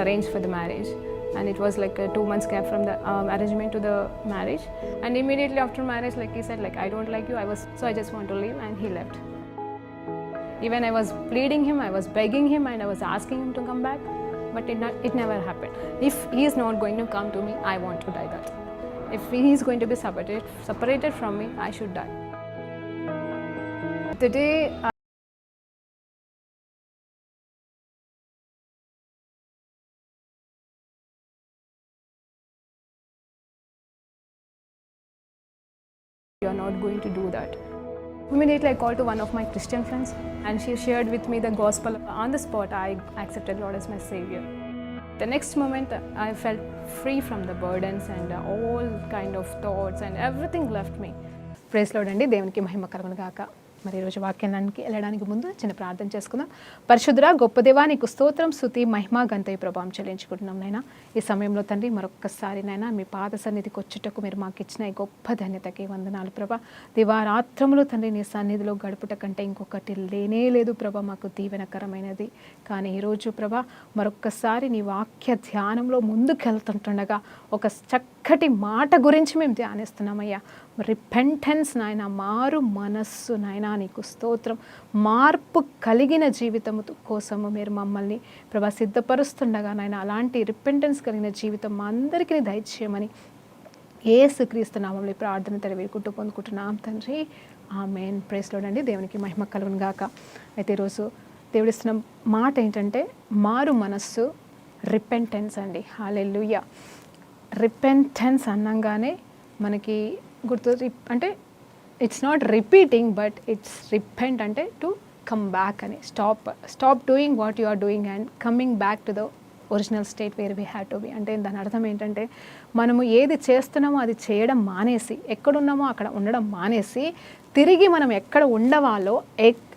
arranged for the marriage, and it was like a 2 months gap from the arrangement to the marriage. And immediately after marriage, like he said, like, I don't like you, I just want to leave, and he left. Even I was pleading him, I was begging him, and I was asking him to come back, but it never happened. If he is not going to come to me, I want to die that. If he is going to be separated from me, I should die. The day you are not going to do that. Immediately I called to one of my Christian friends, and she shared with me the gospel. On the spot, I accepted Lord as my Savior. The next moment, I felt free from the burdens and all kind of thoughts, and everything left me. Praise lord అండి. దేవునికి మహిమ కలుగును గాక. మరి ఈరోజు వాక్యానికి వెళ్ళడానికి ముందు చిన్న ప్రార్థన చేసుకుందాం. పరిశుద్ధుడా గొప్ప దేవా, నీకు స్తోత్రం, స్తుతి, మహిమ, ఘనత, ప్రభావం చెల్లించుకుంటున్నాం నైనా. ఈ సమయంలో తండ్రి మరొక్కసారి నైనా మీ పాద సన్నిధికి వచ్చుటకు మీరు మాకు ఇచ్చిన ఈ గొప్ప ధన్యతకి వందనాలు ప్రభా. దివారాత్రములు తండ్రి నీ సన్నిధిలో గడుపుట కంటే ఇంకొకటి లేనే లేదు ప్రభా, మాకు దీవెనకరమైనది. కానీ ఈరోజు ప్రభా మరొక్కసారి నీ వాక్య ధ్యానంలో ముందుకెళ్తుంటుండగా ఒక చక్కటి మాట గురించి మేము ధ్యానిస్తున్నామయ్యా. రిపెంటెన్స్ నాయన, మారు మనస్సు నాయన, నీకు స్తోత్రం. మార్పు కలిగిన జీవితము కోసము మీరు మమ్మల్ని ప్రభా సిద్ధపరుస్తుండగా నాయన, అలాంటి రిపెంటెన్స్ కలిగిన జీవితం మా అందరికీ దయచేయమని యేసుక్రీస్తు నామములో ప్రార్థన తెరవేరుకుంటూ పొందుకుంటున్నాం తండ్రి, ఆమేన్. ప్రైజ్ లార్డ్ అండి. దేవునికి మహిమ కలుగును గాక. అయితే ఈరోజు దేవుడిస్తున్న మాట ఏంటంటే మారు మనస్సు, రిపెంటెన్స్ అండి. హల్లెలూయా. రిపెంటెన్స్ అన్నంగానే మనకి గుర్తు అంటే it's not repeating, but it's repent అంటే టు కమ్ బ్యాక్ అని. Stop doing what you are doing and coming back to the original state where we have to be. అంటే దాని అర్థం ఏంటంటే మనము ఏది చేస్తున్నామో అది చేయడం మానేసి, ఎక్కడున్నామో అక్కడ ఉండడం మానేసి, తిరిగి మనం ఎక్కడ ఉండవాలో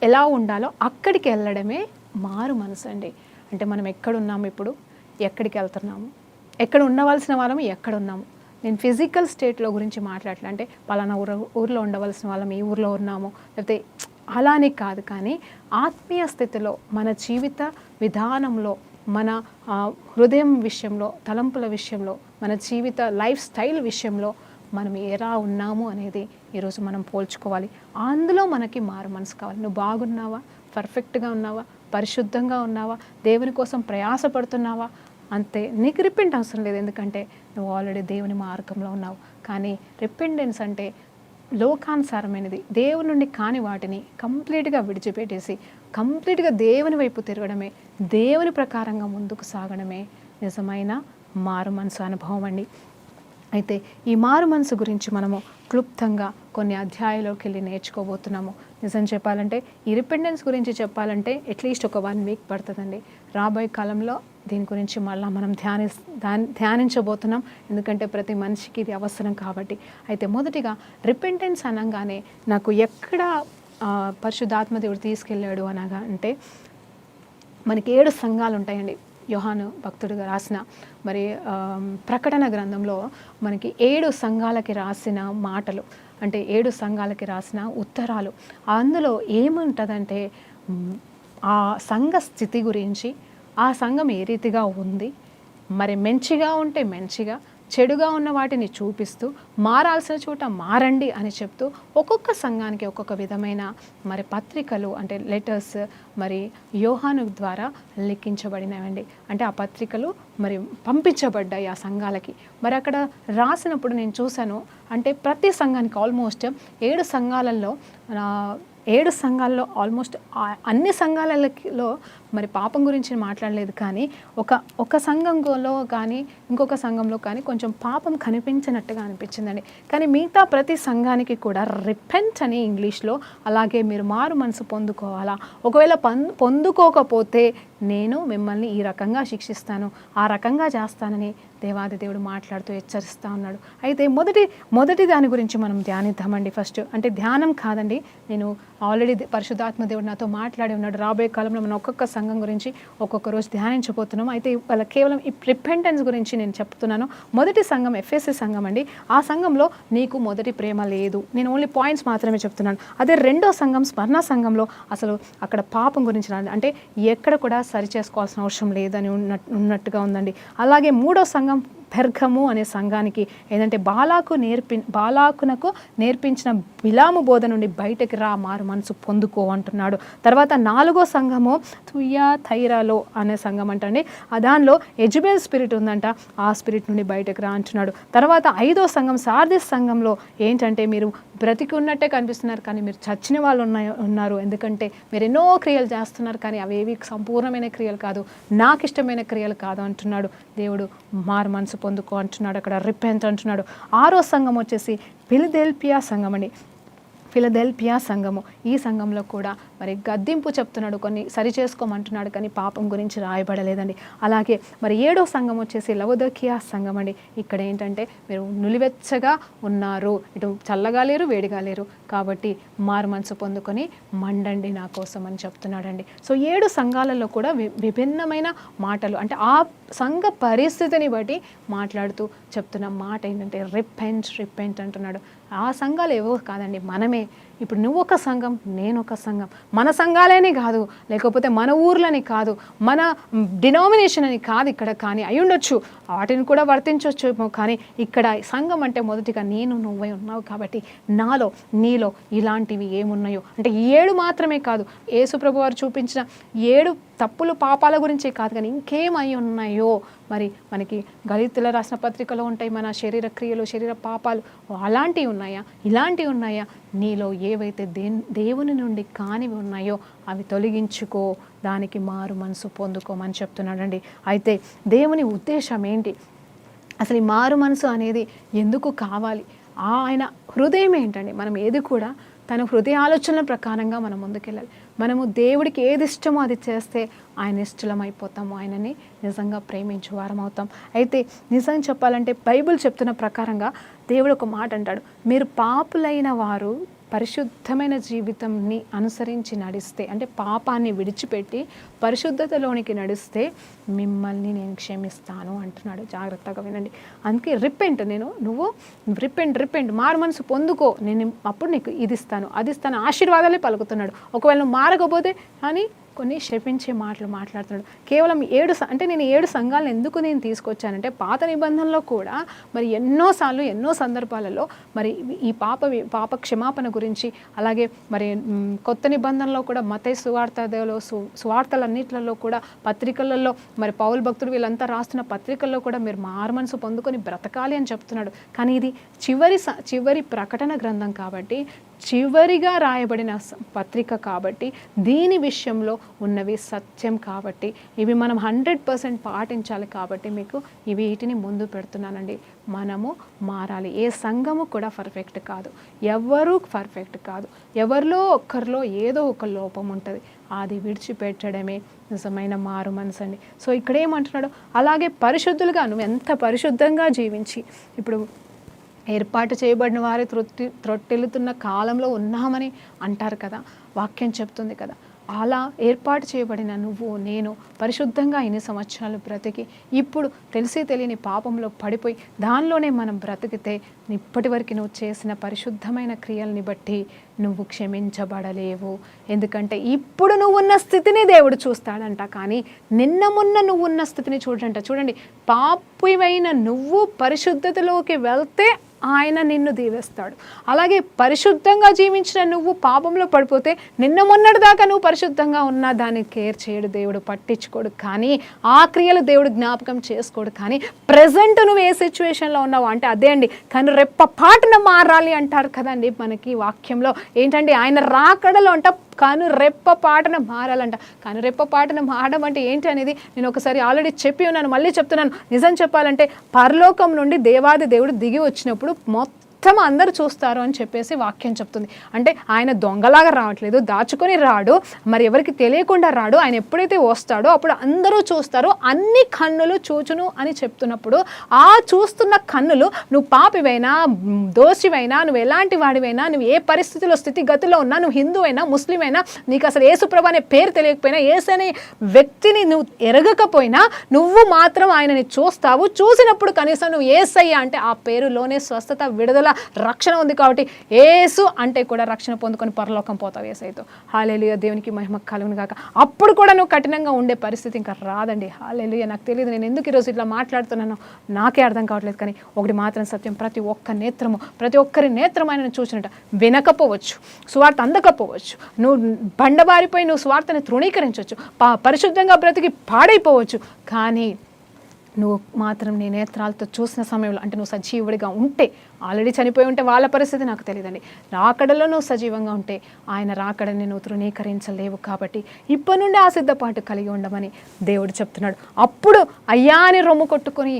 ఎలా ఉండాలో అక్కడికి వెళ్ళడమే మారు మనసు అండి. అంటే మనం ఎక్కడున్నాము, ఇప్పుడు ఎక్కడికి వెళ్తున్నాము, ఎక్కడ ఉండవలసిన వాళ్ళము ఎక్కడ ఉన్నాము. నేను ఫిజికల్ స్టేట్లో గురించి మాట్లాడలే, అంటే పలానా ఊర్లో ఉండవలసిన వాళ్ళం ఈ ఊర్లో ఉన్నాము లేకపోతే అలానే కాదు, కానీ ఆత్మీయ స్థితిలో మన జీవిత విధానంలో, మన హృదయం విషయంలో, తలంపుల విషయంలో, మన జీవిత లైఫ్ స్టైల్ విషయంలో మనం ఎలా ఉన్నాము అనేది ఈరోజు మనం పోల్చుకోవాలి. అందులో మనకి మారు మనసు కావాలి. నువ్వు బాగున్నావా, పర్ఫెక్ట్గా ఉన్నావా, పరిశుద్ధంగా ఉన్నావా, దేవుని కోసం ప్రయాసపడుతున్నావా, అంతే. నీకు రిపెంట్ అవసరం లేదు, ఎందుకంటే నువ్వు ఆల్రెడీ దేవుని మార్గంలో ఉన్నావు. కానీ రిపెంటెన్స్ అంటే లోకానుసారమైనది, దేవుని నుండి కాని వాటిని కంప్లీట్గా విడిచిపెట్టేసి కంప్లీట్గా దేవుని వైపు తిరగడమే, దేవుని ప్రకారంగా ముందుకు సాగడమే నిజమైన మారు మనసు అనుభవం అండి. అయితే ఈ మారు మనసు గురించి మనము క్లుప్తంగా కొన్ని అధ్యాయాల్లోకి వెళ్ళి నేర్చుకోబోతున్నాము. నిజం చెప్పాలంటే ఈ రిపెండెన్స్ గురించి చెప్పాలంటే అట్లీస్ట్ ఒక 1 వీక్ పడుతుందండి. రాబోయే కాలంలో దీని గురించి మళ్ళీ మనం ధ్యానించబోతున్నాం, ఎందుకంటే ప్రతి మనిషికి ఇది అవసరం కాబట్టి. అయితే మొదటిగా రిపెంటెన్స్ అనగానే నాకు ఎక్కడ పరిశుద్ధాత్మదేవుడు తీసుకెళ్ళాడు అనగా అంటే మనకి 7 సంఘాలు ఉంటాయండి. యోహాను భక్తుడిగా రాసిన మరి ప్రకటన గ్రంథంలో మనకి 7 సంఘాలకి రాసిన మాటలు, అంటే 7 సంఘాలకి రాసిన ఉత్తరాలు. అందులో ఏముంటుందంటే ఆ సంఘ స్థితి గురించి, ఆ సంఘం ఏ రీతిగా ఉంది, మరి మంచిగా ఉంటే మంచిగా, చెడుగా ఉన్న వాటిని చూపిస్తూ మారాల్సిన చోట మారండి అని చెప్తూ ఒక్కొక్క సంఘానికి ఒక్కొక్క విధమైన మరి పత్రికలు, అంటే లెటర్స్ మరి యోహాను ద్వారా లిఖించబడినవండి. అంటే ఆ పత్రికలు మరి పంపించబడ్డాయి ఆ సంఘాలకి. మరి అక్కడ రాసినప్పుడు నేను చూశాను, అంటే ప్రతి సంఘానికి ఆల్మోస్ట్ 7 సంఘాల్లో ఆల్మోస్ట్ అన్ని సంఘాలలో మరి పాపం గురించి మాట్లాడలేదు, కానీ ఒక సంఘంలో కానీ ఇంకొక సంఘంలో కానీ కొంచెం పాపం కనిపించినట్టుగా అనిపించిందండి. కానీ మిగతా ప్రతి సంఘానికి కూడా రిపెంట్ అని ఇంగ్లీష్లో, అలాగే మీరు మారు మనసు పొందుకోవాలా, ఒకవేళ పొందుకోకపోతే నేను మిమ్మల్ని ఈ రకంగా శిక్షిస్తాను, ఆ రకంగా చేస్తానని దేవాది దేవుడు మాట్లాడుతూ హెచ్చరిస్తూ ఉన్నాడు. అయితే మొదటి దాని గురించి మనం ధ్యానిద్దామండి. ఫస్ట్ అంటే ధ్యానం కాదండి, నేను ఆల్రెడీ పరిశుద్ధాత్మ దేవుడు నాతో మాట్లాడి ఉన్నాడు. రాబోయే కాలంలో మనం ఒక్కొక్క సంఘం గురించి ఒక్కొక్క రోజు ధ్యానించబోతున్నాం. అయితే వాళ్ళ కేవలం ఈ రిపెంటెన్స్ గురించి నేను చెప్తున్నాను. మొదటి సంఘం ఎఫెసీ సంఘం అండి. ఆ సంఘంలో నీకు మొదటి ప్రేమ లేదు, నేను ఓన్లీ పాయింట్స్ మాత్రమే చెప్తున్నాను. అదే రెండో సంఘం స్మరణ సంఘంలో అసలు అక్కడ పాపం గురించి రాదు, అంటే ఎక్కడ కూడా సరి చేసుకోవాల్సిన అవసరం లేదని ఉన్నట్టుగా ఉందండి. అలాగే 3వ సంఘం పెర్గము అనే సంఘానికి ఏంటంటే బాలాకునకు నేర్పించిన బిలాము బోధ నుండి బయటకి రా, మారు మనసు పొందుకో అంటున్నాడు. తర్వాత 4వ సంఘము థుయాతైరాలో అనే సంఘం అంటండి. దానిలో ఎజబెల్ స్పిరిట్ ఉందంట, ఆ స్పిరిట్ నుండి బయటకు రా అంటున్నాడు. తర్వాత 5వ సంఘం సార్దిస్ సంఘంలో ఏంటంటే మీరు బ్రతికి ఉన్నట్టే కనిపిస్తున్నారు కానీ మీరు చచ్చిన వాళ్ళు ఉన్నారు. ఎందుకంటే మీరు ఎన్నో క్రియలు చేస్తున్నారు కానీ అవేవి సంపూర్ణమైన క్రియలు కాదు, నాకు ఇష్టమైన క్రియలు కాదు అంటున్నాడు. దేవుడు మారు మనసు పొందుకో అంటున్నాడు, అక్కడ రిపెంట్ అంటున్నాడు. 6వ సంఘం వచ్చేసి ఫిలదెల్ఫియా సంఘం అండి. ఫిలదెల్ఫియా సంఘము, ఈ సంఘంలో కూడా మరి గద్దింపు చెప్తున్నాడు, కొన్ని సరి చేసుకోమంటున్నాడు కానీ పాపం గురించి రాయబడలేదండి. అలాగే మరి 7వ సంఘం వచ్చేసి లవొదికీయ సంఘం అండి. ఇక్కడ ఏంటంటే మీరు నులివెచ్చగా ఉన్నారు, ఇటు చల్లగా లేరు వేడిగా లేరు, కాబట్టి మారు మనసు పొందుకొని మండండి నా కోసం అని చెప్తున్నాడండి. సో 7 సంఘాలలో కూడా విభిన్నమైన మాటలు, అంటే ఆ సంఘ పరిస్థితిని బట్టి మాట్లాడుతూ చెప్తున్న మాట ఏంటంటే రిపెంట్ అంటున్నాడు. ఆ సంఘాలు ఏవో కాదండి, మనమే. ఇప్పుడు నువ్వు ఒక సంఘం, నేను ఒక సంఘం, మన సంఘాలేని కాదు, లేకపోతే మన ఊర్లని కాదు, మన డినామినేషన్ అని కాదు ఇక్కడ, కానీ అయి ఉండొచ్చు, వాటిని కూడా వర్తించవచ్చు. కానీ ఇక్కడ సంఘం అంటే మొదటిగా నేను నువ్వై ఉన్నావు కాబట్టి నాలో నీలో ఇలాంటివి ఏమున్నాయో, అంటే 7 మాత్రమే కాదు, యేసుప్రభు వారు చూపించిన 7 తప్పులు పాపాల గురించే కాదు కానీ ఇంకేమై ఉన్నాయో మరి మనకి గళితుల రాసిన పత్రికలో ఉంటాయి, మన శరీర క్రియలు, శరీర పాపాలు అలాంటివి ఉన్నాయా, ఇలాంటివి ఉన్నాయా, నీలో ఏవైతే దేవుని నుండి కానివి ఉన్నాయో అవి తొలగించుకో, దానికి మారు మనసు పొందుకోమని చెప్తున్నాడండి. అయితే దేవుని ఉద్దేశం ఏంటి, అసలు ఈ మారు మనసు అనేది ఎందుకు కావాలి, ఆయన హృదయం ఏంటండి? మనం ఏది కూడా తన హృదయ ఆలోచనల ప్రకారంగా మనం ముందుకెళ్ళాలి. మనము దేవుడికి ఏది ఇష్టమో అది చేస్తే ఆయన ఇష్టలమైపోతాము, ఆయనని నిజంగా ప్రేమించే వారం అవుతాం. అయితే నిజం చెప్పాలంటే బైబిల్ చెప్తున్న ప్రకారంగా దేవుడు ఒక మాట అంటాడు, మీరు పాపులైన వారు పరిశుద్ధమైన జీవితంని అనుసరించి నడిస్తే, అంటే పాపాన్ని విడిచిపెట్టి పరిశుద్ధతలోనికి నడిస్తే మిమ్మల్ని నేను క్షమిస్తాను అంటున్నాడు. జాగ్రత్తగా వినండి. అందుకే నువ్వు రిపెంట్ మారు మనసు పొందుకో, నేను అప్పుడు నీకు ఇది ఇస్తాను అది ఇస్తాను ఆశీర్వాదాలే పలుకుతున్నాడు. ఒకవేళ నువ్వు మారకపోతే అని కొన్ని శపించే మాటలు మాట్లాడుతున్నాడు. కేవలం 7 అంటే నేను 7 సంఘాలను ఎందుకు నేను తీసుకొచ్చానంటే పాత నిబంధనలో కూడా మరి ఎన్నోసార్లు ఎన్నో సందర్భాలలో మరి ఈ పాప క్షమాపణ గురించి, అలాగే మరి కొత్త నిబంధనలో కూడా మత్తయి సువార్తలన్నిట్లలో కూడా పత్రికలలో మరి పౌలు భక్తులు వీళ్ళంతా రాస్తున్న పత్రికల్లో కూడా మీరు మారు మనసు పొందుకొని బ్రతకాలి అని చెప్తున్నాడు. కానీ ఇది చివరి ప్రకటన గ్రంథం కాబట్టి, చివరిగా రాయబడిన పత్రిక కాబట్టి, దీని విషయంలో ఉన్నవి సత్యం కాబట్టి ఇవి మనం 100% పాటించాలి. కాబట్టి మీకు వీటిని ముందు పెడుతున్నానండి. మనము మారాలి. ఏ సంఘము కూడా పర్ఫెక్ట్ కాదు, ఎవరు పర్ఫెక్ట్ కాదు, ఎవరిలో ఒక్కరిలో ఏదో ఒక లోపం ఉంటుంది, అది విడిచిపెట్టడమే నిజమైన మారు మనసు అండి. సో ఇక్కడ ఏమంటున్నాడు, అలాగే పరిశుద్ధులుగా నువ్వు ఎంత పరిశుద్ధంగా జీవించి, ఇప్పుడు ఏర్పాటు చేయబడిన వారి త్రొట్టెలుతున్న కాలంలో ఉన్నామని అంటారు కదా, వాక్యం చెప్తుంది కదా. అలా ఏర్పాటు చేయబడిన నువ్వు నేను పరిశుద్ధంగా ఇన్ని సంవత్సరాలు బ్రతికి ఇప్పుడు తెలిసి తెలియని పాపంలో పడిపోయి దానిలోనే మనం బ్రతికితే ఇప్పటి వరకు నువ్వు చేసిన పరిశుద్ధమైన క్రియల్ని బట్టి నువ్వు క్షమించబడలేవు. ఎందుకంటే ఇప్పుడు నువ్వు ఉన్న స్థితిని దేవుడు చూస్తాడంట, కానీ నిన్న మొన్న నువ్వు ఉన్న స్థితిని చూడంట. చూడండి, పాపివైన నువ్వు పరిశుద్ధతలోకి వెళ్తే ఆయన నిన్ను దీవిస్తాడు. అలాగే పరిశుద్ధంగా జీవించిన నువ్వు పాపంలో పడిపోతే నిన్న మొన్నటి దాకా నువ్వు పరిశుద్ధంగా ఉన్నా దాన్ని కేర్ చేయడు దేవుడు, పట్టించుకోడు. కానీ ఆ క్రియలు దేవుడు జ్ఞాపకం చేసుకోడు. కానీ ప్రజెంట్ నువ్వు ఏ సిచ్యువేషన్లో ఉన్నావు అంటే అదే అండి, కానీ రెప్పపాటున మారాలి అంటారు కదండి మనకి వాక్యంలో. ఏంటంటే ఆయన రాకడలో అంట కాను రెప్పపాటున మారాలంట. కానీ రెప్పపాటున మారడం అంటే ఏంటి అనేది నేను ఒకసారి ఆల్రెడీ చెప్పి ఉన్నాను, మళ్ళీ చెప్తున్నాను. నిజం చెప్పాలంటే పరలోకం నుండి దేవాది దేవుడు దిగి వచ్చినప్పుడు మొత్తం అందరూ చూస్తారు అని చెప్పేసి వాక్యం చెప్తుంది. అంటే ఆయన దొంగలాగా రావట్లేదు, దాచుకొని రాడు, మరి ఎవరికి తెలియకుండా రాడు. ఆయన ఎప్పుడైతే వస్తాడో అప్పుడు అందరూ చూస్తారు, అన్ని కన్నులు చూచును అని చెప్తున్నప్పుడు ఆ చూస్తున్న కన్నులు నువ్వు పాపివైనా దోషివైనా, నువ్వు ఎలాంటి వాడివైనా, నువ్వు ఏ పరిస్థితిలో స్థితిగతిలో ఉన్నా, నువ్వు హిందువైనా ముస్లిమైనా, నీకు అసలు యేసుప్రభు అనే పేరు తెలియకపోయినా, యేసు అనే వ్యక్తిని నువ్వు ఎరగకపోయినా నువ్వు మాత్రం ఆయనని చూస్తావు. చూసినప్పుడు కనీసం నువ్వు యేసయ్య అంటే ఆ పేరులోనే స్వస్థత, విడుదల, రక్షణ ఉంది కాబట్టి యేసు అంటే కూడా రక్షణ పొందుకొని పరలోకం పోతావు యేసయ్యతో. హల్లెలూయా, దేవునికి మహిమ కలుగును గాక. అప్పుడు కూడా నువ్వు కఠినంగా ఉండే పరిస్థితి ఇంకా రాదండి. హల్లెలూయా. నాకు తెలియదు నేను ఎందుకు ఈరోజు ఇట్లా మాట్లాడుతున్నానో నాకే అర్థం కావట్లేదు, కానీ ఒకటి మాత్రం సత్యం, ప్రతి ఒక్క నేత్రము, ప్రతి ఒక్కరి నేత్రం ఆయన చూసినట్ట వినకపోవచ్చు, సువార్త అందకపోవచ్చు, నువ్వు బండబారిపోయి నువ్వు సువార్తని తృణీకరించవచ్చు, పరిశుద్ధంగా బ్రతికి పాడైపోవచ్చు, కానీ నువ్వు మాత్రం నీ నేత్రాలతో చూసిన సమయంలో, అంటే నువ్వు సజీవుడిగా ఉంటే, ఆల్రెడీ చనిపోయి ఉంటే వాళ్ళ పరిస్థితి నాకు తెలియదండి, రాకడలో నువ్వు సజీవంగా ఉంటే ఆయన రాకడని నువ్వు తృణీకరించలేవు. కాబట్టి ఇప్పటి నుండి ఆ సిద్ధపాటు కలిగి ఉండమని దేవుడు చెప్తున్నాడు. అప్పుడు అయ్యా అని రొమ్ము కొట్టుకొని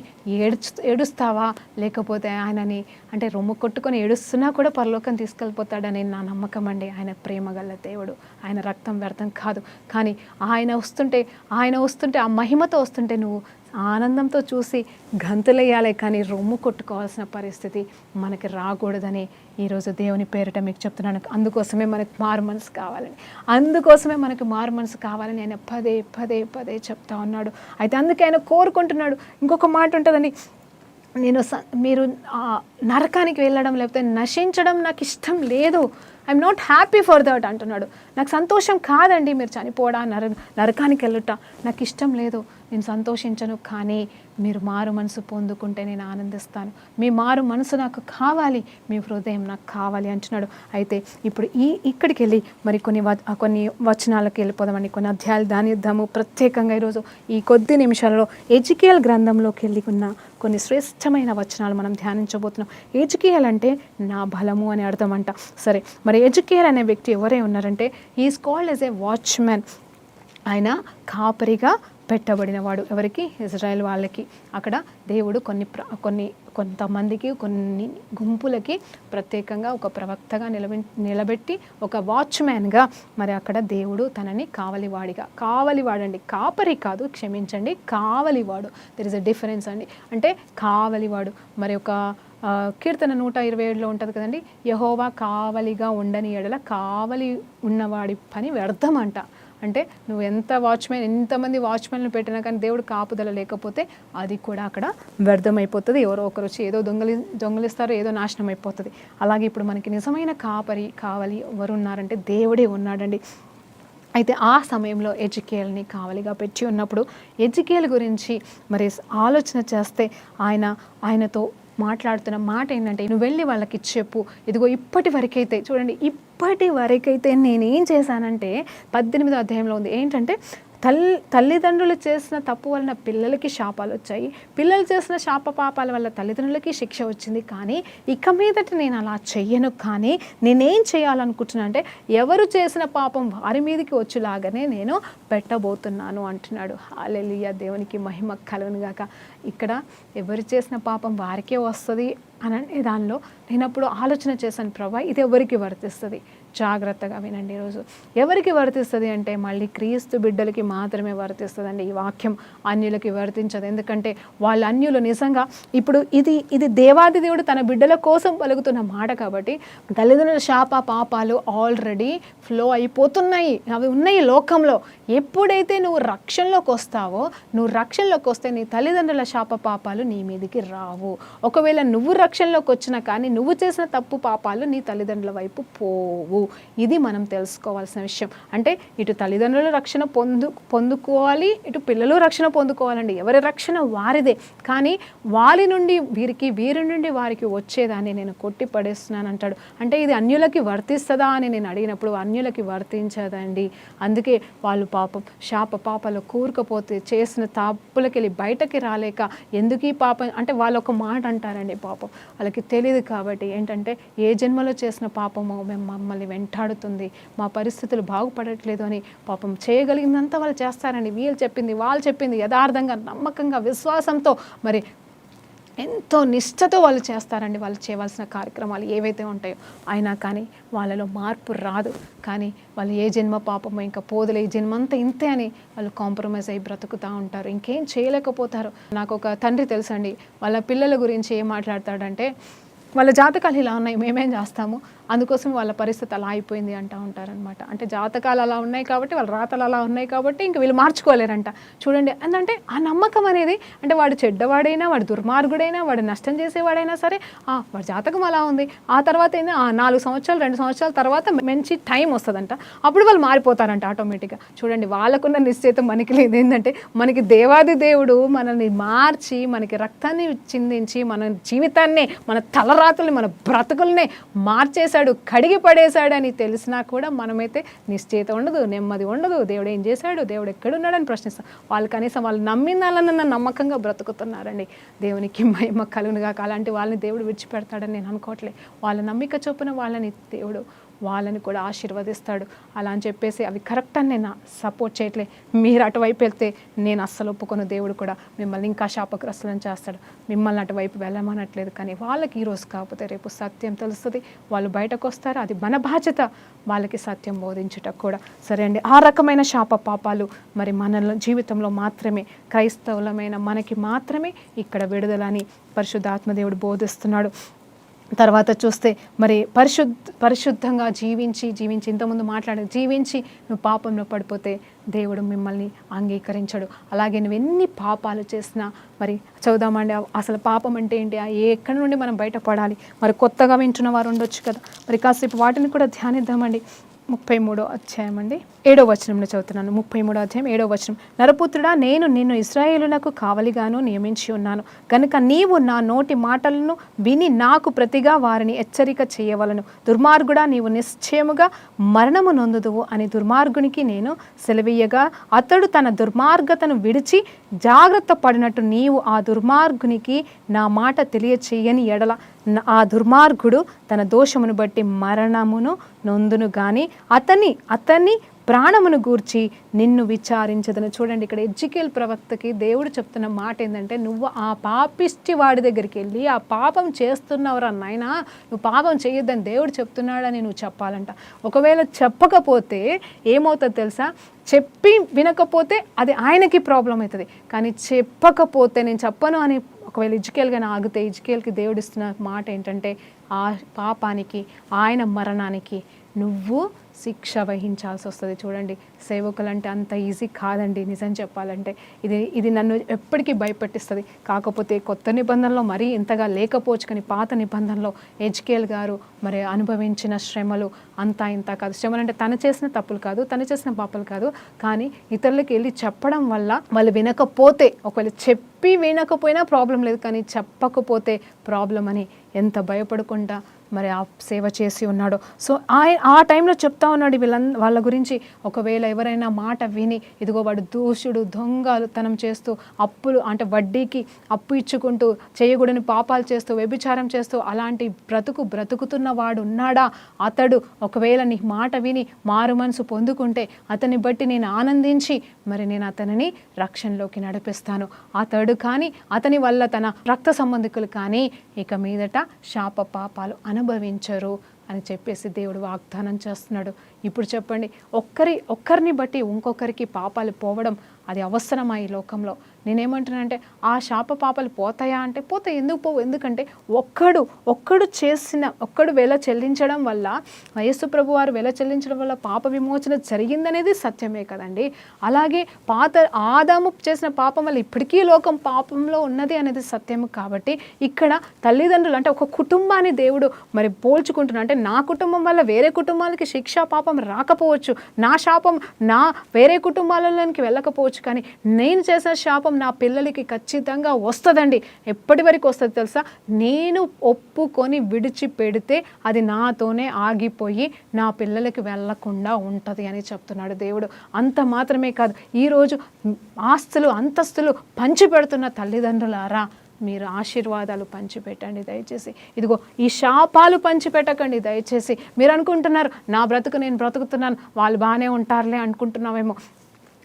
ఏడుస్తావా, లేకపోతే ఆయనని అంటే రొమ్ము కొట్టుకొని ఏడుస్తున్నా కూడా పరలోకం తీసుకెళ్ళిపోతాడని నా నమ్మకం అండి. ఆయన ప్రేమ గల దేవుడు, ఆయన రక్తం వ్యర్థం కాదు. కానీ ఆయన వస్తుంటే ఆ మహిమతో వస్తుంటే నువ్వు ఆనందంతో చూసి గంతులేయాలి, కానీ రొమ్ము కొట్టుకోవాల్సిన పరిస్థితి మనకి రాకూడదని ఈరోజు దేవుని పేరిట మీకు చెప్తున్నాను. అందుకోసమే మనకు మారు మనసు కావాలని ఆయన పదే పదే పదే చెప్తా ఉన్నాడు. అయితే అందుకే ఆయన కోరుకుంటున్నాడు. ఇంకొక మాట ఉంటుందండి, మీరు నరకానికి వెళ్ళడం లేకపోతే నశించడం నాకు ఇష్టం లేదు, I'm not happy for that అంటున్నాడు. నాకు సంతోషం కాదండి మీరు చనిపోవడా, నరకానికి వెళ్ళుట నాకు ఇష్టం లేదు, నేను సంతోషించను, కానీ మీరు మారు మనసు పొందుకుంటే నేను ఆనందిస్తాను, మీ మారు మనసు నాకు కావాలి, మీ హృదయం నాకు కావాలి అంటున్నాడు. అయితే ఇప్పుడు ఇక్కడికి వెళ్ళి మరి కొన్ని వచనాలకు వెళ్ళిపోదామండి, కొన్ని అధ్యాయాలు ధ్యానిద్దాము. ప్రత్యేకంగా ఈరోజు ఈ కొద్ది నిమిషాలలో ఎజికియల్ గ్రంథంలోకి వెళ్ళి ఉన్న కొన్ని శ్రేష్టమైన వచనాలు మనం ధ్యానించబోతున్నాం. ఎజికియల్ అంటే నా బలము అని అర్థం అంట. సరే, మరి ఎజికియల్ అనే వ్యక్తి ఎవరై ఉన్నారంటే is called as a watchman. ఆయన కాపరిగా పెట్టబడినవాడు. ఎవరికి? ఇజ్రాయెల్ వాళ్ళకి. అక్కడ దేవుడు కొంతమందికి, కొన్ని గుంపులకి ప్రత్యేకంగా ఒక ప్రవక్తగా నిలబెట్టి ఒక వాచ్మ్యాన్గా మరి అక్కడ దేవుడు తనని కావలివాడండి, కాపరి కాదు, క్షమించండి, కావలివాడు. దెర్ ఇస్ అ డిఫరెన్స్ అండి. అంటే కావలివాడు. మరి ఒక కీర్తన 127లో ఉంటుంది కదండి, యెహోవా కావలిగా ఉండని ఎడల కావలి ఉన్నవాడి పని వ్యర్థం అంట. అంటే నువ్వు ఎంతమంది వాచ్మెన్లు పెట్టినా కానీ దేవుడు కాపుదల లేకపోతే అది కూడా అక్కడ వ్యర్థమైపోతుంది. ఎవరో ఒకరు వచ్చి ఏదో దొంగలిస్తారో, ఏదో నాశనం అయిపోతుంది. అలాగే ఇప్పుడు మనకి నిజమైన కావలి ఎవరు ఉన్నారంటే దేవుడే ఉన్నాడండి. అయితే ఆ సమయంలో ఎజికియల్ని కావలిగా పెట్టి ఉన్నప్పుడు ఎజికియల్ గురించి మరి ఆలోచన చేస్తే ఆయనతో మాట్లాడుతున్న మాట ఏంటంటే, నువ్వు వెళ్ళి వాళ్ళకి చెప్పు, ఇదిగో ఇప్పటి వరకైతే నేనేం చేశానంటే 18వ అధ్యాయంలో ఉంది ఏంటంటే, తల్లిదండ్రులు చేసిన తప్పు వలన పిల్లలకి శాపాలు వచ్చాయి, పిల్లలు చేసిన శాప పాపాల వల్ల తల్లిదండ్రులకి శిక్ష వచ్చింది, కానీ ఇక మీదట నేను అలా చెయ్యను, కానీ నేనేం చేయాలనుకుంటున్నా అంటే ఎవరు చేసిన పాపం వారి మీదకి వచ్చేలాగానే నేను పెట్టబోతున్నాను అంటున్నాడు. హల్లెలూయా, దేవునికి మహిమ కలుగును గాక. ఇక్కడ ఎవరు చేసిన పాపం వారికే వస్తుంది అని దానిలో నేను అప్పుడు ఆలోచన చేశాను, ప్రభా ఇది ఎవరికి వర్తిస్తుంది? జాగ్రత్తగా వినండి. ఈరోజు ఎవరికి వర్తిస్తుంది అంటే మళ్ళీ క్రీస్తు బిడ్డలకి మాత్రమే వర్తిస్తుందండి. ఈ వాక్యం అన్యులకి వర్తించదు. ఎందుకంటే వాళ్ళ అన్యులు నిజంగా ఇప్పుడు ఇది దేవాది దేవుడు తన బిడ్డల కోసం పలుకుతున్న మాట కాబట్టి తల్లిదండ్రుల శాప పాపాలు ఆల్రెడీ ఫ్లో అయిపోతున్నాయి, అవి ఉన్నాయి లోకంలో. ఎప్పుడైతే నువ్వు రక్షణలోకి వస్తే నీ తల్లిదండ్రుల శాప పాపాలు నీ మీదికి రావు. ఒకవేళ నువ్వు రక్షణలోకి వచ్చినా కానీ నువ్వు చేసిన తప్పు పాపాలు నీ తల్లిదండ్రుల వైపు పోవు. ఇది మనం తెలుసుకోవాల్సిన విషయం. అంటే ఇటు తల్లిదండ్రులు రక్షణ పొందుకోవాలి, ఇటు పిల్లలు రక్షణ పొందుకోవాలండి. ఎవరి రక్షణ వారిదే, కానీ వారి నుండి వీరి నుండి వారికి వచ్చేదాన్ని నేను కొట్టి పడేస్తున్నాను అంటాడు. అంటే ఇది అన్యులకి వర్తిస్తుందా అని నేను అడిగినప్పుడు అన్యులకి వర్తించదండి. అందుకే వాళ్ళు పాపం శాప పాపాలు కూరుకపోతే చేసిన తప్పులకి వెళ్ళి బయటకి రాలేక ఎందుకు ఈ పాపం అంటే వాళ్ళు ఒక మాట అంటారండి, పాపం వాళ్ళకి తెలియదు. కాబట్టి ఏంటంటే ఏ జన్మలో చేసిన పాపమో మమ్మల్ని వెంటాడుతుంది, మా పరిస్థితులు బాగుపడట్లేదు అని పాపం చేయగలిగిందంతా వాళ్ళు చేస్తారండి. వీళ్ళు చెప్పింది వాళ్ళు చెప్పింది యథార్థంగా, నమ్మకంగా, విశ్వాసంతో మరి ఎంతో నిష్ఠతో వాళ్ళు చేస్తారండి. వాళ్ళు చేయవలసిన కార్యక్రమాలు ఏవైతే ఉంటాయో అయినా కానీ వాళ్ళలో మార్పు రాదు. కానీ వాళ్ళు ఏ జన్మ పాపమో ఇంకా పోదులే, ఈ జన్మంతా ఇంతే అని వాళ్ళు కాంప్రమైజ్ అయ్యి బ్రతుకుతూ ఉంటారు, ఇంకేం చేయలేకపోతారు. నాకు ఒక తండ్రి తెలుసండి, వాళ్ళ పిల్లల గురించి ఏం మాట్లాడతాడంటే, వాళ్ళ జాతకాలు ఇలా ఉన్నాయి, మేమేం చేస్తాము, అందుకోసం వాళ్ళ పరిస్థితి అలా అయిపోయింది అంటూ ఉంటారనమాట. అంటే జాతకాలు అలా ఉన్నాయి కాబట్టి, వాళ్ళ రాతలు అలా ఉన్నాయి కాబట్టి ఇంక వీళ్ళు మార్చుకోలేరంట. చూడండి, అంటే ఆ నమ్మకం అనేది, అంటే వాడు చెడ్డవాడైనా, వాడు దుర్మార్గుడైనా, వాడు నష్టం చేసేవాడైనా సరే, వాడి జాతకం అలా ఉంది, ఆ తర్వాత ఏంది 4 సంవత్సరాలు 2 సంవత్సరాల తర్వాత మంచి టైం వస్తుందంట, అప్పుడు వాళ్ళు మారిపోతారంట ఆటోమేటిక్గా. చూడండి, వాళ్ళకున్న నిశ్చయితం మనకి లేదు. ఏంటంటే మనకి దేవాది దేవుడు మనల్ని మార్చి, మనకి రక్తాన్ని చిందించి, మన జీవితాన్ని, మన తలరాతుల్ని, మన బ్రతుకుల్ని మార్చేశాడు, కడిగి పడేశాడు అని తెలిసినా కూడా మనమైతే నిశ్చయిత ఉండదు, నెమ్మది ఉండదు. దేవుడు ఏం చేశాడు, దేవుడు ఎక్కడున్నాడని ప్రశ్నిస్తాం. వాళ్ళు కనీసం వాళ్ళు నమ్మిందాలన్న నమ్మకంగా బ్రతుకుతున్నారండి. దేవునికి మహిమ కలుగునుగా. అలాంటి వాళ్ళని దేవుడు విడిచిపెడతాడని నేను అనుకోవట్లే. వాళ్ళ నమ్మిక చొప్పున వాళ్ళని దేవుడు వాళ్ళని కూడా ఆశీర్వదిస్తాడు. అలా అని చెప్పేసి అవి కరెక్ట్ అని నేను సపోర్ట్ చేయట్లే. మీరు అటువైపు వెళ్తే నేను అస్సలు ఒప్పుకొని, దేవుడు కూడా మిమ్మల్ని ఇంకా శాపగ్రస్తులను చేస్తాడు. మిమ్మల్ని అటువైపు వెళ్ళమనట్లేదు. కానీ వాళ్ళకి ఈరోజు కాకపోతే రేపు సత్యం తెలుస్తుంది, వాళ్ళు బయటకు వస్తారు. అది మన బాధ్యత, వాళ్ళకి సత్యం బోధించుటకు కూడా. సరే అండి, ఆ రకమైన శాప పాపాలు మరి మన జీవితంలో మాత్రమే, క్రైస్తవులమైన మనకి మాత్రమే ఇక్కడ విడుదలని పరిశుద్ధాత్మదేవుడు బోధిస్తున్నాడు. తర్వాత చూస్తే మరి పరిశుద్ధంగా జీవించి ఇంతకుముందు జీవించి నువ్వు పాపంలో పడిపోతే దేవుడు మిమ్మల్ని అంగీకరించడు. అలాగే నువ్వు ఎన్ని పాపాలు చేసినా, మరి చదువుదామండి అసలు పాపం అంటే ఏంటి, ఎక్కడి నుండి మనం బయటపడాలి. మరి కొత్తగా వింటున్న వారు ఉండొచ్చు కదా, మరి కాసేపు వాటిని కూడా ధ్యానిద్దామండి. 33వ అధ్యాయం అండి 7వ వచనంలో చదువుతున్నాను. 33వ అధ్యాయం 7వ వచనం. నరపుత్రుడా, నేను నిన్ను ఇశ్రాయేలునకు కావలిగాను నియమించి ఉన్నాను కనుక నీవు నా నోటి మాటలను విని నాకు ప్రతిగా వారిని హెచ్చరిక చేయవలను. దుర్మార్గుడా, నీవు నిశ్చయముగా మరణము నొందుదువు అని దుర్మార్గునికి నేను సెలవీయగా, అతడు తన దుర్మార్గతను విడిచి జాగ్రత్త పడినట్టు నీవు ఆ దుర్మార్గునికి నా మాట తెలియచేయని ఎడల ఆ దుర్మార్గుడు తన దోషమును బట్టి మరణమును నొందును గాని అతని ప్రాణమును గూర్చి నిన్ను విచారించదను. చూడండి, ఇక్కడ ఎజ్జికేల్ ప్రవక్తకి దేవుడు చెప్తున్న మాట ఏంటంటే, నువ్వు ఆ పాపిష్టి వాడి దగ్గరికి వెళ్ళి ఆ పాపం చేస్తున్నవరా నాయనా, నువ్వు పాపం చేయొద్దని దేవుడు చెప్తున్నాడని నువ్వు చెప్పాలంట. ఒకవేళ చెప్పకపోతే ఏమవుతుంది తెలుసా, చెప్పి వినకపోతే అది ఆయనకి ప్రాబ్లం అవుతుంది. కానీ చెప్పకపోతే, నేను చెప్పను అని ఒకవేళ ఎజ్జికేల్గానే ఆగితే, ఎజ్జికేల్కి దేవుడు ఇస్తున్న మాట ఏంటంటే, ఆ పాపానికి, ఆయన మరణానికి నువ్వు శిక్ష వహించాల్సి వస్తుంది. చూడండి, సేవకులు అంటే అంత ఈజీ కాదండి. నిజం చెప్పాలంటే ఇది నన్ను ఎప్పటికీ భయపెట్టిస్తుంది. కాకపోతే కొత్త నిబంధనలో మరీ ఇంతగా లేకపోవచ్చు, కానీ పాత నిబంధనలో ఎజ్జికేల్ గారు మరి అనుభవించిన శ్రమలు అంతా ఇంత కాదు. శ్రమలు అంటే తను చేసిన తప్పులు కాదు, తను చేసిన పాపలు కాదు, కానీ ఇతరులకి వెళ్ళి చెప్పడం వల్ల వాళ్ళు వినకపోతే, ఒకవేళ చెప్పి వినకపోయినా ప్రాబ్లం లేదు, కానీ చెప్పకపోతే ప్రాబ్లం అని ఎంత భయపడకుండా మరి ఆ సేవ చేసి ఉన్నాడు. సో ఆ టైంలో చెప్తా ఉన్నాడు వాళ్ళ గురించి. ఒకవేళ ఎవరైనా మాట విని, ఇదిగో వాడు దూషుడు, దొంగతనం చేస్తూ, అప్పులు అంటే వడ్డీకి అప్పు ఇచ్చుకుంటూ, చేయకూడని పాపాలు చేస్తూ, వ్యభిచారం చేస్తూ అలాంటి బ్రతుకుతున్న వాడు ఉన్నాడా, అతడు ఒకవేళ నీ మాట విని మారు మనసు పొందుకుంటే అతన్ని బట్టి నేను ఆనందించి మరి నేను అతనిని రక్షణలోకి నడిపిస్తాను. అతడు కానీ అతని వల్ల తన రక్త సంబంధికులు కానీ ఇక మీదట శాప పాపాలు అనుభవించరు అని చెప్పేసి దేవుడు వాగ్దానం చేస్తున్నాడు. ఇప్పుడు చెప్పండి, ఒక్కరిని బట్టి ఇంకొకరికి పాపాలు పోవడం అది అవసరమా ఈ లోకంలో? నేనేమంటున్నానంటే, ఆ శాప పాపాలు పోతాయా అంటే పోతాయి. ఎందుకు పోవు? ఎందుకంటే ఒక్కడు వెల చెల్లించడం వల్ల, యేసు ప్రభు వారు వెల చెల్లించడం వల్ల పాప విమోచన జరిగిందనేది సత్యమే కదండి. అలాగే ఆదాము చేసిన పాపం వల్ల ఇప్పటికీ లోకం పాపంలో ఉన్నది అనేది సత్యము. కాబట్టి ఇక్కడ తల్లిదండ్రులు అంటే ఒక కుటుంబాన్ని దేవుడు మరి పోల్చుకుంటున్నా, అంటే నా కుటుంబం వల్ల వేరే కుటుంబాలకి శిక్ష పాపం రాకపోవచ్చు, నా శాపం నా వేరే కుటుంబాలలోనికి వెళ్ళకపోవచ్చు, కానీ నేను చేసిన శాపం నా పిల్లలకి ఖచ్చితంగా వస్తుందండి. ఎప్పటి వరకు వస్తుంది తెలుసా? నేను ఒప్పుకొని విడిచిపెడితే అది నాతోనే ఆగిపోయి నా పిల్లలకి వెళ్ళకుండా ఉంటుంది అని చెప్తున్నాడు దేవుడు. అంత మాత్రమే కాదు, ఈరోజు ఆస్తులు అంతస్తులు పంచిపెడుతున్న తల్లిదండ్రులారా, మీరు ఆశీర్వాదాలు పంచిపెట్టండి దయచేసి. ఇదిగో ఈ శాపాలు పంచిపెట్టకండి దయచేసి. మీరు అనుకుంటున్నారు, నా బ్రతుకు నేను బ్రతుకుతున్నాను, వాళ్ళు బాగానే ఉంటారులే అనుకుంటున్నావేమో.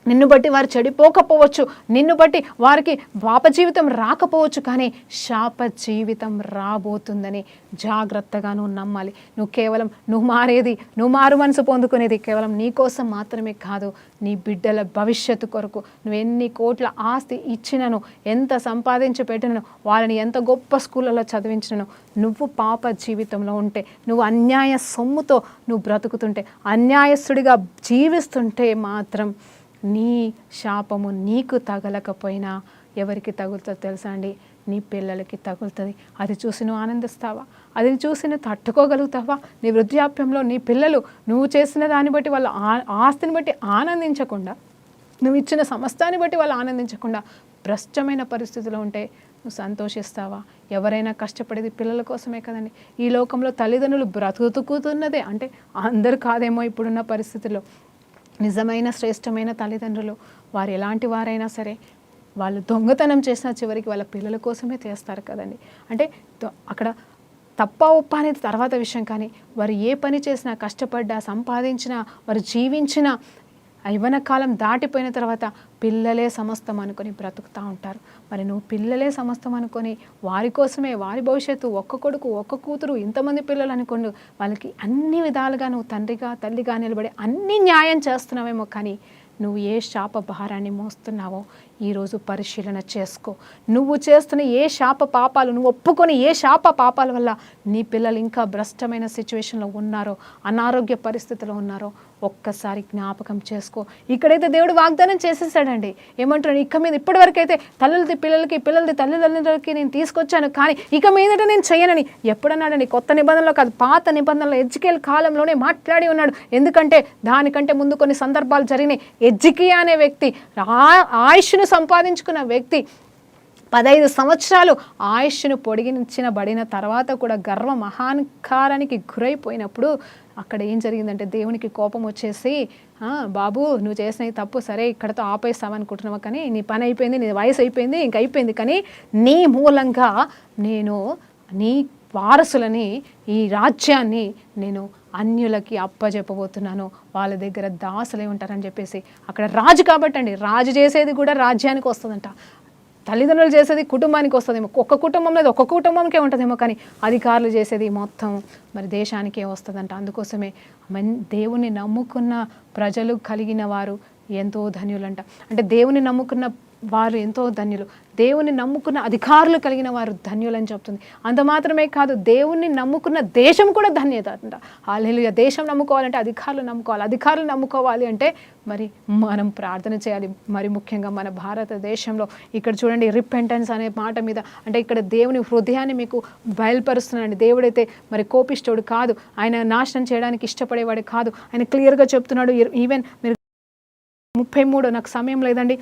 నిన్ను బట్టి వారు చెడిపోకపోవచ్చు, నిన్ను బట్టి వారికి పాప జీవితం రాకపోవచ్చు, కానీ శాప జీవితం రాబోతుందని జాగ్రత్తగా నువ్వు నమ్మాలి. నువ్వు మారు మనసు పొందుకునేది కేవలం నీ కోసం మాత్రమే కాదు, నీ బిడ్డల భవిష్యత్తు కొరకు. నువ్వు ఎన్ని కోట్ల ఆస్తి ఇచ్చినను, ఎంత సంపాదించి పెట్టినను, వాళ్ళని ఎంత గొప్ప స్కూళ్ళలో చదివించినను, నువ్వు పాప జీవితంలో ఉంటే, నువ్వు అన్యాయ సొమ్ముతో నువ్వు బ్రతుకుతుంటే, అన్యాయస్తుడిగా జీవిస్తుంటే మాత్రం నీ శాపము నీకు తగలకపోయినా ఎవరికి తగులుతుందో తెలుసా అండి? నీ పిల్లలకి తగులుతుంది. అది చూసి నువ్వు ఆనందిస్తావా? అది చూసి నువ్వు తట్టుకోగలుగుతావా? నీ వృద్ధాప్యంలో నీ పిల్లలు నువ్వు చేసిన దాన్ని బట్టి వాళ్ళ ఆస్తిని బట్టి ఆనందించకుండా, నువ్వు ఇచ్చిన సమస్తాన్ని బట్టి వాళ్ళు ఆనందించకుండా భ్రష్టమైన పరిస్థితిలో ఉంటే నువ్వు సంతోషిస్తావా? ఎవరైనా కష్టపడేది పిల్లల కోసమే కదండి. ఈ లోకంలో తల్లిదండ్రులు బ్రతుకుతున్నదే, అంటే అందరు కాదేమో ఇప్పుడున్న పరిస్థితుల్లో, నిజమైన శ్రేష్టమైన తల్లిదండ్రులు వారు ఎలాంటి వారైనా సరే వాళ్ళు దొంగతనం చేసిన చివరికి వాళ్ళ పిల్లల కోసమే చేస్తారు కదండి. అంటే అక్కడ తప్ప ఉప్ప అనేది తర్వాత విషయం, కానీ వారు ఏ పని చేసినా, కష్టపడ్డా, సంపాదించినా, వారు జీవించిన యవ్వన కాలం దాటిపోయిన తర్వాత పిల్లలే సమస్తం అనుకొని బ్రతుకుతూ ఉంటారు. మరి నువ్వు పిల్లలే సమస్తం అనుకొని వారి కోసమే, వారి భవిష్యత్తు, ఒక్క కొడుకు ఒక్క కూతురు ఇంతమంది పిల్లలు అనుకోండి, వాళ్ళకి అన్ని విధాలుగా నువ్వు తండ్రిగా తల్లిగా నిలబడి అన్ని న్యాయం చేస్తున్నావేమో, కానీ నువ్వు ఏ శాప భారాన్ని మోస్తున్నావో ఈరోజు పరిశీలన చేసుకో. నువ్వు చేస్తున్న ఏ శాప పాపాలు, నువ్వు ఒప్పుకొని ఏ శాప పాపాల వల్ల నీ పిల్లలు ఇంకా భ్రష్టమైన సిచ్యువేషన్లో ఉన్నారో, అనారోగ్య పరిస్థితిలో ఉన్నారో ఒక్కసారి జ్ఞాపకం చేసుకో. ఇక్కడైతే దేవుడు వాగ్దానం చేసేసాడండి. ఏమంటాడు? ఇక మీద ఇప్పటివరకు అయితే తల్లులది పిల్లలకి, పిల్లలది తల్లిదండ్రులకి నేను తీసుకొచ్చాను, కానీ ఇక మీదట నేను చేయనని ఎప్పుడన్నాడండి? కొత్త నిబంధనలో కాదు, పాత నిబంధనలో ఎజ్కేల్ కాలంలోనే మాట్లాడి ఉన్నాడు. ఎందుకంటే దానికంటే ముందు కొన్ని సందర్భాలు జరిగినాయి. ఎజ్కియా అనే వ్యక్తి ఆయుష్ను సంపాదించుకున్న వ్యక్తి 15 సంవత్సరాలు ఆయుష్ను పొడిగించబడిన తర్వాత కూడా గర్వ మహాంకారానికి గురైపోయినప్పుడు అక్కడ ఏం జరిగిందంటే దేవునికి కోపం వచ్చేసి, బాబు నువ్వు చేసిన తప్పు సరే ఇక్కడతో ఆపేస్తావనుకుంటున్నావా, కానీ నీ పని అయిపోయింది, నీ వయసు అయిపోయింది, ఇంక అయిపోయింది, కానీ నీ మూలంగా నేను నీ వారసులని, ఈ రాజ్యాన్ని నేను అన్యులకి అప్పజెప్పబోతున్నాను, వాళ్ళ దగ్గర దాసులే ఉంటారని చెప్పేసి. అక్కడ రాజు కాబట్టి అండి, రాజు చేసేది కూడా రాజ్యానికి వస్తుందంట, తల్లిదండ్రులు చేసేది కుటుంబానికి వస్తుందేమో, ఒక్క కుటుంబంలో ఒక్క కుటుంబంకే ఉంటుందేమో, కానీ అధికారులు చేసేది మొత్తం మరి దేశానికే వస్తుందంట. అందుకోసమే దేవుని నమ్ముకున్న ప్రజలు కలిగిన వారు ఎంతో ధన్యులంట. అంటే దేవుని నమ్ముకున్న వారు ఎంతో ధన్యులు, దేవుని నమ్ముకున్న అధికారులు కలిగిన వారు ధన్యులని చెప్తుంది. అంత మాత్రమే కాదు, దేవుణ్ణి నమ్ముకున్న దేశం కూడా ధన్యత అంట. హల్లెలూయా. దేశం నమ్ముకోవాలంటే అధికారులు నమ్ముకోవాలి, అధికారులు నమ్ముకోవాలి అంటే మరి మనం ప్రార్థన చేయాలి. మరి ముఖ్యంగా మన భారతదేశంలో ఇక్కడ చూడండి, రిపెంటెన్స్ అనే మాట మీద, అంటే ఇక్కడ దేవుని హృదయాన్ని మీకు బయలుపరుస్తున్నాడు. దేవుడైతే మరి కోపిష్ఠుడు కాదు, ఆయన నాశనం చేయడానికి ఇష్టపడేవాడు కాదు. ఆయన క్లియర్గా చెప్తున్నాడు. ఈవెన్ మీరు 33, నాకు సమయం లేదండి,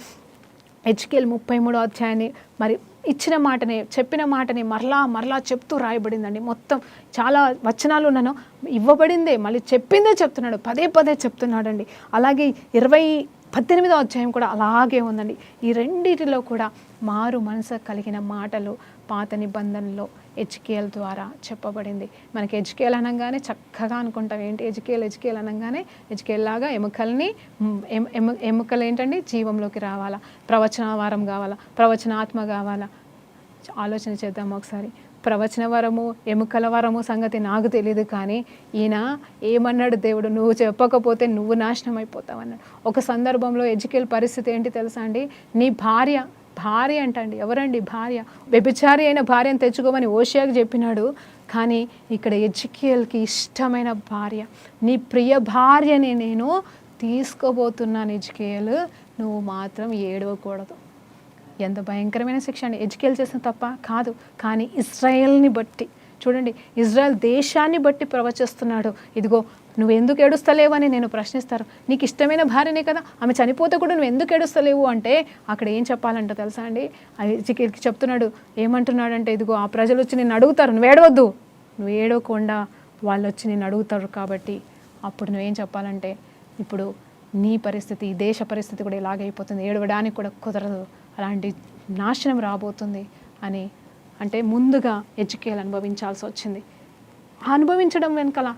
ఎజ్కేల్ 33వ అధ్యాయాన్ని మరి ఇచ్చిన మాటని, చెప్పిన మాటని మరలా చెప్తూ రాయబడిందండి. మొత్తం చాలా వచనాలు ఉన్నాను, ఇవ్వబడిందే మళ్ళీ చెప్పిందే చెప్తున్నాడు, పదే చెప్తున్నాడండి. అలాగే 18వ అధ్యాయం కూడా అలాగే ఉందండి. ఈ రెండిటిలో కూడా మారు మనసు కలిగిన మాటలు పాత నిబంధనలో ఎజ్కేల్ ద్వారా చెప్పబడింది. మనకి ఎజ్కేల్ అనగానే చక్కగా అనుకుంటాం, ఏంటి ఎజ్కేల్ అనగానే ఎజ్కేల్ లాగా ఎముకలు ఏంటండి జీవంలోకి రావాలా, ప్రవచన వారం కావాలా, ప్రవచన ఆత్మ కావాలా. ఆలోచన చేద్దాం ఒకసారి. ప్రవచన వరము, ఎముకల వరము సంగతి నాకు తెలియదు, కానీ ఈయన ఏమన్నాడు దేవుడు, నువ్వు చెప్పకపోతే నువ్వు నాశనం అయిపోతావు అన్నాడు. ఒక సందర్భంలో ఎజ్కేల్ పరిస్థితి ఏంటి తెలుసా అండి? నీ భార్య అంటండి, ఎవరండి భార్య? వ్యభిచారి అయిన భార్యను తెచ్చుకోమని ఓషియాకి చెప్పినాడు, కానీ ఇక్కడ ఎజ్కేల్కి ఇష్టమైన భార్య, నీ ప్రియ భార్యని నేను తీసుకోబోతున్నాను ఎజ్కేల్, నువ్వు మాత్రం ఏడవకూడదు. ఎంత భయంకరమైన శిక్ష అండి. ఎజ్కేల్ చేసిన తప్ప కాదు, కానీ ఇజ్రాయెల్ని బట్టి చూడండి, ఇజ్రాయెల్ దేశాన్ని బట్టి ప్రవచిస్తున్నాడు. ఇదిగో నువ్వు ఎందుకు ఏడుస్తలేవని నేను ప్రశ్నిస్తారు. నీకు ఇష్టమైన భార్యనే కదా, ఆమె చనిపోతే కూడా నువ్వు ఎందుకు ఏడుస్తలేవు అంటే అక్కడ ఏం చెప్పాలంట తెలుసా అండి? ఎజ్కేల్కి చెప్తున్నాడు, ఏమంటున్నాడంటే, ఇదిగో ఆ ప్రజలు వచ్చి నిన్ను అడుగుతారు, నువ్వు ఏడవద్దు, నువ్వు ఏడవకుండా వాళ్ళు వచ్చి నిన్ను అడుగుతారు, కాబట్టి అప్పుడు నువ్వేం చెప్పాలంటే, ఇప్పుడు నీ పరిస్థితి, ఈ దేశ పరిస్థితి కూడా ఇలాగైపోతుంది, ఏడవడానికి కూడా కుదరదు, అలాంటి నాశనం రాబోతుంది అని అంటే ముందుగా ఎజ్కేల్ అనుభవించాల్సి వచ్చింది. అనుభవించడం వెనకాల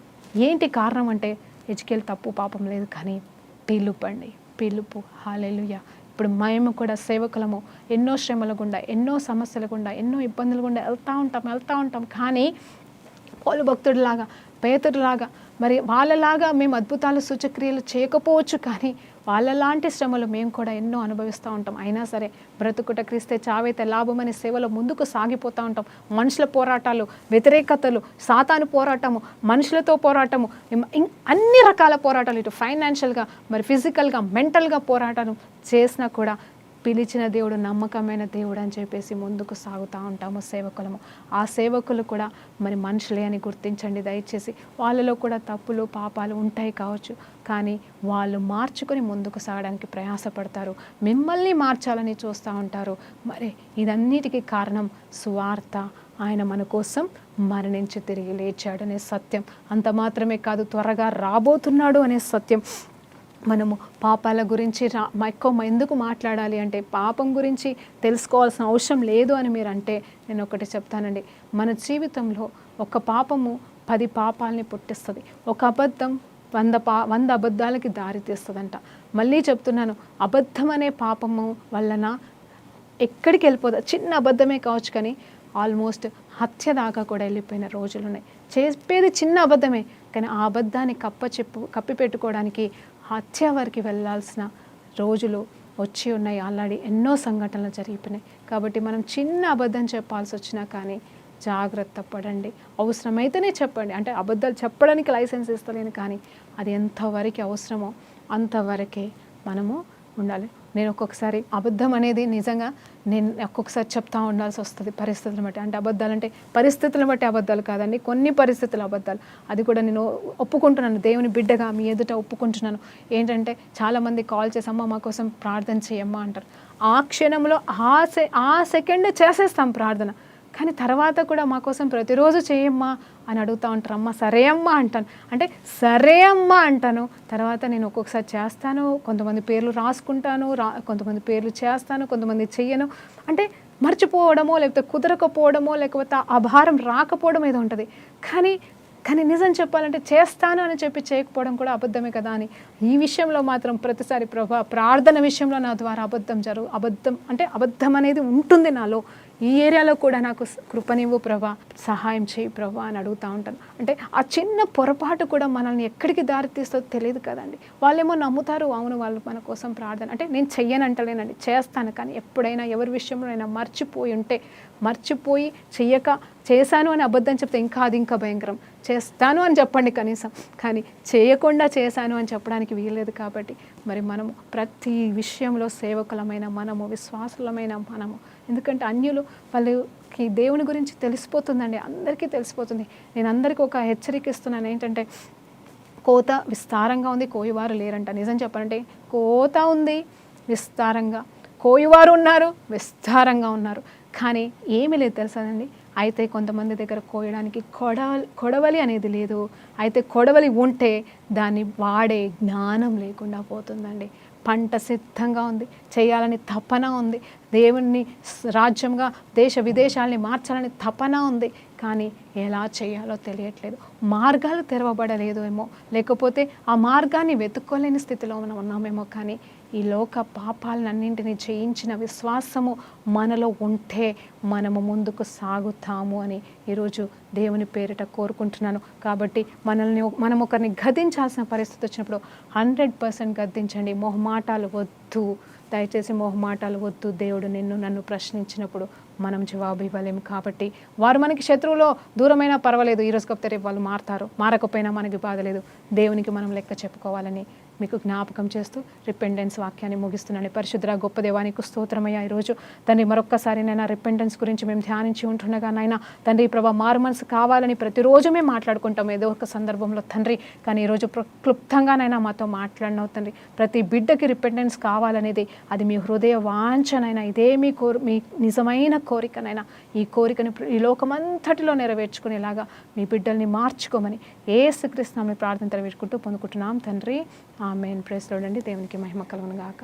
ఏంటి కారణం అంటే, ఎజ్కేల్ తప్పు పాపం లేదు, కానీ పిలుపండి, పిలుపు. హల్లెలూయా. ఇప్పుడు మేము కూడా సేవకులము, ఎన్నో శ్రమల గుండా, ఎన్నో సమస్యల గుండా, ఎన్నో ఇబ్బందుల గుండా వెళ్తూ ఉంటాం. కానీ పౌలు భక్తుడిలాగా, పేతురులాగా, మరి వాళ్ళలాగా మేము అద్భుతాలు సూచక్రియలు చేయకపోవచ్చు, కానీ వాళ్ళలాంటి శ్రమలు మేము కూడా ఎన్నో అనుభవిస్తూ ఉంటాం. అయినా సరే బ్రతుకుట క్రీస్తే చావైతే లాభమని సేవలో ముందుకు సాగిపోతూ ఉంటాం. మనుషుల పోరాటాలు, వ్యతిరేకతలు, సాతాను పోరాటము, మనుషులతో పోరాటము, అన్ని రకాల పోరాటాలు, ఇటు ఫైనాన్షియల్గా, మరి ఫిజికల్గా, మెంటల్గా పోరాటాలు చేసినా కూడా పిలిచిన దేవుడు నమ్మకమైన దేవుడు అని చెప్పేసి ముందుకు సాగుతూ ఉంటాము సేవకులము. ఆ సేవకులు కూడా మరి మనుషులే అని గుర్తించండి దయచేసి. వాళ్ళలో కూడా తప్పులు పాపాలు ఉంటాయి కావచ్చు, కానీ వాళ్ళు మార్చుకొని ముందుకు సాగడానికి ప్రయాసపడతారు, మిమ్మల్ని మార్చాలని చూస్తూ ఉంటారు. మరి ఇదన్నిటికీ కారణం సువార్త. ఆయన మన కోసం మరణించి తిరిగి లేచాడనే సత్యం. అంత మాత్రమే కాదు, త్వరగా రాబోతున్నాడు అనే సత్యం. మనము పాపాల గురించి ఎందుకు మాట్లాడాలి అంటే, పాపం గురించి తెలుసుకోవాల్సిన అవసరం లేదు అని మీరు అంటే, నేను ఒకటి చెప్తానండి. మన జీవితంలో ఒక పాపము 10 పాపాలని పుట్టిస్తుంది. ఒక అబద్ధం 100 అబద్ధాలకి దారి తీస్తుందంట. మళ్ళీ చెప్తున్నాను, అబద్ధం అనే పాపము వలన ఎక్కడికి వెళ్ళిపోదు. చిన్న అబద్ధమే కావచ్చు, కానీ ఆల్మోస్ట్ హత్య దాకా కూడా వెళ్ళిపోయిన రోజులు ఉన్నాయి. చెప్పేది చిన్న అబద్ధమే, కానీ ఆ అబద్ధాన్ని కప్పిపెట్టుకోవడానికి హత్య వరకు వెళ్ళాల్సిన రోజులు వచ్చి ఉన్నాయి. ఆల్రెడీ ఎన్నో సంఘటనలు జరిగిపోయినాయి. కాబట్టి మనం చిన్న అబద్ధం చెప్పాల్సి వచ్చినా కానీ జాగ్రత్త పడండి. అవసరమైతేనే చెప్పండి. అంటే అబద్ధాలు చెప్పడానికి లైసెన్స్ ఇస్తలేను, కానీ అది ఎంతవరకు అవసరమో అంతవరకే మనము ఉండాలి. నేను ఒక్కొక్కసారి అబద్ధం అనేది నిజంగా నేను ఒక్కొక్కసారి చెప్తా ఉండాల్సి వస్తుంది పరిస్థితులను బట్టి. అంటే అబద్ధాలు అంటే పరిస్థితులను బట్టి అబద్ధాలు కాదండి, కొన్ని పరిస్థితుల అబద్ధాలు. అది కూడా నేను ఒప్పుకుంటున్నాను, దేవుని బిడ్డగా మీ ఎదుట ఒప్పుకుంటున్నాను. ఏంటంటే చాలామంది కాల్ చేసి అమ్మ మా కోసం ప్రార్థన చేయమ్మా అంటారు. ఆ క్షణంలో ఆ సెకండ్ చేసేస్తాం ప్రార్థన, కానీ తర్వాత కూడా మా కోసం ప్రతిరోజు చేయమ్మా అని అడుగుతూ ఉంటారు. అమ్మ సరే అమ్మా అంటాను, అంటే సరే అమ్మా అంటాను. తర్వాత నేను ఒక్కొక్కసారి చేస్తాను, కొంతమంది పేర్లు రాసుకుంటాను, కొంతమంది పేర్లు చేస్తాను, కొంతమంది చెయ్యను. అంటే మర్చిపోవడమో, లేకపోతే కుదరకపోవడమో, లేకపోతే ఆ భారం రాకపోవడం ఏదో ఉంటుంది. కానీ నిజం చెప్పాలంటే చేస్తాను అని చెప్పి చేయకపోవడం కూడా అబద్ధమే కదా అని ఈ విషయంలో మాత్రం ప్రతిసారి ప్రభా ప్రార్థన విషయంలో నా ద్వారా అబద్ధం అనేది ఉంటుంది నాలో. ఈ ఏరియాలో కూడా నాకు కృపనివ్వు ప్రభా, సహాయం చేయి ప్రభా అని అడుగుతూ ఉంటాను. అంటే ఆ చిన్న పొరపాటు కూడా మనల్ని ఎక్కడికి దారి తీస్తుందో తెలియదు కదండి. వాళ్ళేమో నమ్ముతారు, అవును వాళ్ళు మన కోసం ప్రార్థన, అంటే నేను చెయ్యనంటలేనండి, చేస్తాను. కానీ ఎప్పుడైనా ఎవరి విషయంలో అయినా మర్చిపోయి చేశాను అని అబద్ధం చెప్తే అది ఇంకా భయంకరం. చేస్తాను అని చెప్పండి కనీసం, కానీ చేయకుండా చేశాను అని చెప్పడానికి వీల్లేదు. కాబట్టి మరి మనము ప్రతి విషయంలో సేవకులమైన మనము, విశ్వాసులమైన మనము, ఎందుకంటే అన్యులు వాళ్ళకి దేవుని గురించి తెలిసిపోతుందండి, అందరికీ తెలిసిపోతుంది. నేను అందరికీ ఒక హెచ్చరిక ఇస్తున్నాను, ఏంటంటే కోత విస్తారంగా ఉంది, కోయివారు లేరంట. నిజం చెప్పాలంటే కోత ఉంది విస్తారంగా, కోయివారు ఉన్నారు విస్తారంగా ఉన్నారు, కానీ ఏమీ లేదు తెలుసానండి. అయితే కొంతమంది దగ్గర కోయడానికి కొడవలి అనేది లేదు. అయితే కొడవలి ఉంటే దాన్ని వాడే జ్ఞానం లేకుండా పోతుందండి. పంట సిద్ధంగా ఉంది, చేయాలని తపన ఉంది, దేవుని రాజ్యంగా దేశ విదేశాలని మార్చాలని తపన ఉంది, కానీ ఎలా చేయాలో తెలియట్లేదు. మార్గాలు తెరవబడలేదు ఏమో, లేకపోతే ఆ మార్గాన్ని వెతుక్కోలేని స్థితిలో మనం ఉన్నామేమో. కానీ ఈ లోక పాపాలన్నింటినీ జయించిన విశ్వాసము మనలో ఉంటే మనము ముందుకు సాగుతాము అని ఈరోజు దేవుని పేరిట కోరుకుంటున్నాను. కాబట్టి మనం ఒకరిని గద్దించాల్సిన పరిస్థితి వచ్చినప్పుడు 100% గద్దించండి. మొహమాటాలు వద్దు, దయచేసి మొహమాటాలు వద్దు. దేవుడు నన్ను ప్రశ్నించినప్పుడు మనం జవాబు ఇవ్వలేము. కాబట్టి వారు మనకి శత్రువులో దూరమైనా పర్వాలేదు, ఈరోజు కాకపోతే రేపు వాళ్ళు మారకపోయినా మనకి బాధ లేదు. దేవునికి మనం లెక్క చెప్పుకోవాలని మీకు జ్ఞాపకం చేస్తూ రిపెంటెన్స్ వాక్యాన్ని ముగిస్తున్నాను. పరిశుద్ధ గొప్ప దేవానికి స్తోత్రమయ్యా. ఈరోజు తండ్రి మరొక్కసారి నైనా రిపెంటెన్స్ గురించి మేము ధ్యానించి ఉంటుండగా నైనా తండ్రి ప్రభా మారు మనసు కావాలని ప్రతిరోజు మేము మాట్లాడుకుంటాం ఏదో ఒక సందర్భంలో తండ్రి. కానీ ఈరోజు క్లుప్తంగానైనా మాతో మాట్లాడినావు తండ్రి. ప్రతి బిడ్డకి రిపెంటెన్స్ కావాలనేది అది మీ హృదయ వాంఛనైనా, ఇదే మీ నిజమైన కోరికనైనా, ఈ కోరికను ఈ లోకమంతటిలో నెరవేర్చుకునేలాగా మీ బిడ్డల్ని మార్చుకోమని యేసుక్రీస్తు నామములో ప్రార్థన వేడుకుంటూ పొందుకుంటున్నాం తండ్రి. ఆమేన్. ప్రైజ్ లార్డ్ అండి. దేవునికి మహిమ కలుగును గాక.